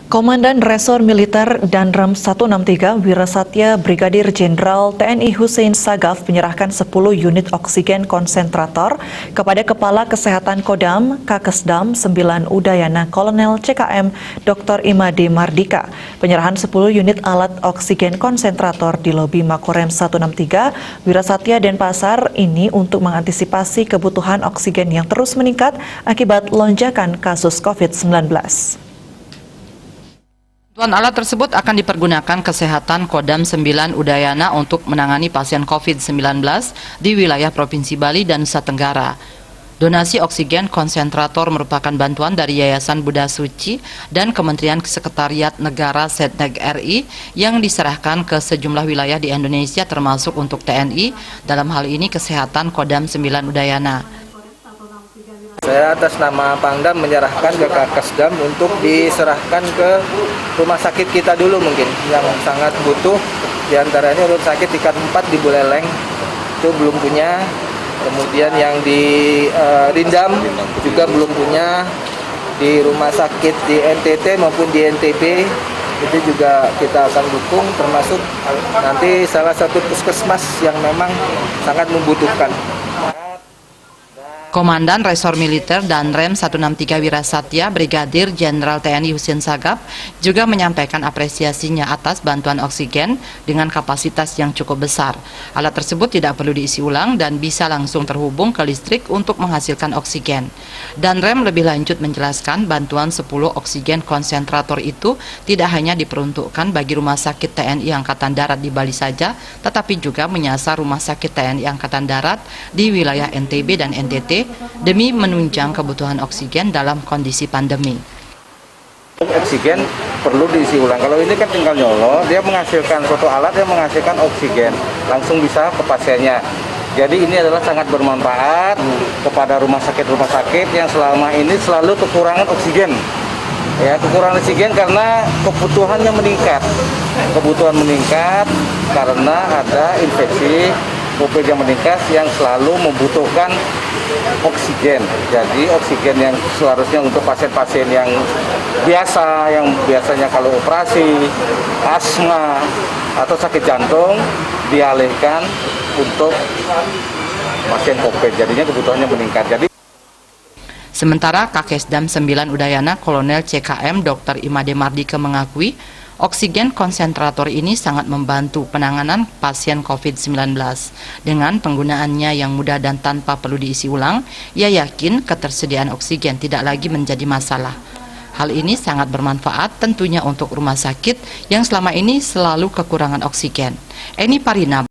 Komandan Resor Militer Danrem 163 Wirasatya Brigadir Jenderal TNI Hussein Sagaf menyerahkan 10 unit oksigen konsentrator kepada Kepala Kesehatan Kodam Kakesdam 9 Udayana Kolonel CKM Dr. Imade Mardika. Penyerahan 10 unit alat oksigen konsentrator di lobi Makorem 163 Wirasatya Denpasar ini untuk mengantisipasi kebutuhan oksigen yang terus meningkat akibat lonjakan kasus COVID-19. Bantuan alat tersebut akan dipergunakan Kesehatan Kodam 9 Udayana untuk menangani pasien COVID-19 di wilayah Provinsi Bali dan Nusa Tenggara. Donasi oksigen konsentrator merupakan bantuan dari Yayasan Buddha Suci dan Kementerian Sekretariat Negara Setnek RI yang diserahkan ke sejumlah wilayah di Indonesia termasuk untuk TNI, dalam hal ini Kesehatan Kodam 9 Udayana. Saya atas nama Pangdam menyerahkan ke Kakesdam untuk diserahkan ke rumah sakit kita dulu mungkin yang sangat butuh. Di antaranya rumah sakit tingkat 4 di Buleleng itu belum punya. Kemudian yang di Rindam juga belum punya. Di rumah sakit di NTT maupun di NTB itu juga kita akan dukung, termasuk nanti salah satu puskesmas yang memang sangat membutuhkan. Komandan Resor Militer Danrem 163 Wirasatya Brigadir Jenderal TNI Hussein Sagaf juga menyampaikan apresiasinya atas bantuan oksigen dengan kapasitas yang cukup besar. Alat tersebut tidak perlu diisi ulang dan bisa langsung terhubung ke listrik untuk menghasilkan oksigen. Danrem lebih lanjut menjelaskan bantuan 10 oksigen konsentrator itu tidak hanya diperuntukkan bagi rumah sakit TNI Angkatan Darat di Bali saja, tetapi juga menyasar rumah sakit TNI Angkatan Darat di wilayah NTB dan NTT demi menunjang kebutuhan oksigen dalam kondisi pandemi. Oksigen perlu diisi ulang. Kalau ini kan tinggal nyolot, dia menghasilkan suatu alat yang menghasilkan oksigen, langsung bisa ke pasiennya. Jadi ini adalah sangat bermanfaat kepada rumah sakit yang selama ini selalu kekurangan oksigen. Ya, kekurangan oksigen karena kebutuhannya meningkat. Kebutuhan meningkat karena ada infeksi COVID yang meningkat yang selalu membutuhkan oksigen. Jadi oksigen yang seharusnya untuk pasien-pasien yang biasa, yang biasanya kalau operasi, asma atau sakit jantung dialihkan untuk pasien COVID. Jadinya kebutuhannya meningkat. Sementara Kakesdam 9 Udayana Kolonel CKM Dr. Imade Mardika mengakui oksigen konsentrator ini sangat membantu penanganan pasien COVID-19. Dengan penggunaannya yang mudah dan tanpa perlu diisi ulang, ia yakin ketersediaan oksigen tidak lagi menjadi masalah. Hal ini sangat bermanfaat tentunya untuk rumah sakit yang selama ini selalu kekurangan oksigen. Eni Parina